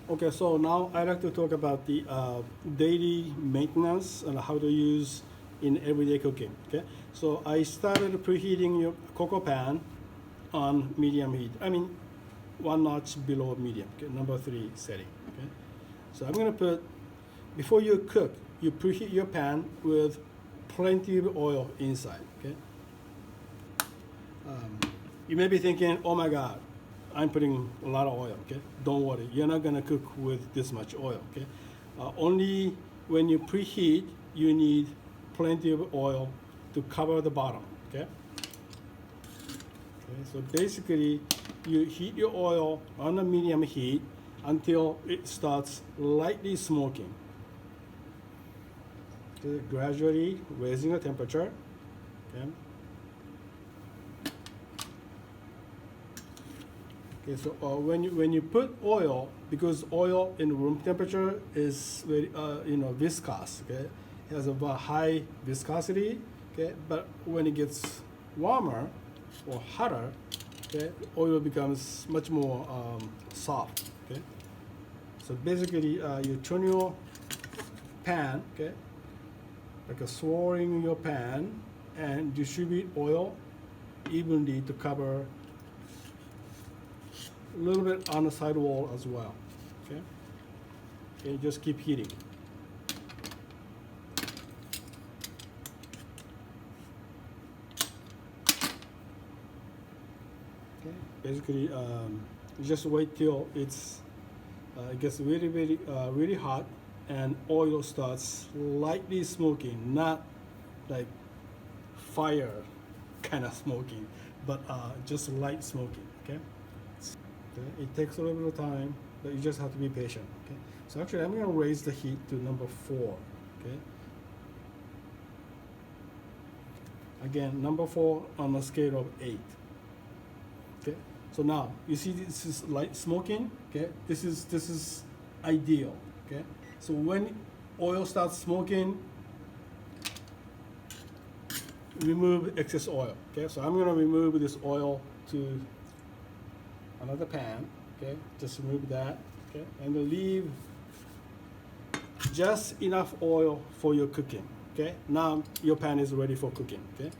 Okay, so now I'd like to talk about the daily maintenance and how to use in everyday cooking. Okay, so I started preheating your COCOpan on medium heat. I mean, one notch below medium. Okay, number 3 setting. Okay, so I'm gonna put before you cook, you preheat your pan with plenty of oil inside. Okay, you may be thinking, oh my God, I'm putting a lot of oil, okay? Don't worry, you're not gonna cook with this much oil, okay? Only when you preheat, you need plenty of oil to cover the bottom, okay? Okay, so basically, you heat your oil on a medium heat until it starts lightly smoking. Okay, gradually raising the temperature, okay? Okay, so when you put oil, because oil in room temperature is very viscous, okay, it has a very high viscosity, okay, but when it gets warmer or hotter, okay, oil becomes much more soft, okay. So basically, you turn your pan, okay, like a swirling your pan, and distribute oil evenly to cover a little bit on the side wall as well, okay? Okay, just keep heating. Okay, basically, just wait till it gets really hot, and oil starts lightly smoking, not like fire kind of smoking, but just light smoking, okay? Okay? It takes a little bit of time, but you just have to be patient. Okay? So actually, I'm going to raise the heat to number 4. Okay? Again, number 4 on a scale of 8. Okay? So now you see this is light smoking. Okay? This is ideal. Okay? So when oil starts smoking, remove excess oil. Okay? So I'm going to remove this oil to another pan, okay? Just remove that, okay? And leave just enough oil for your cooking, okay? Now your pan is ready for cooking, okay?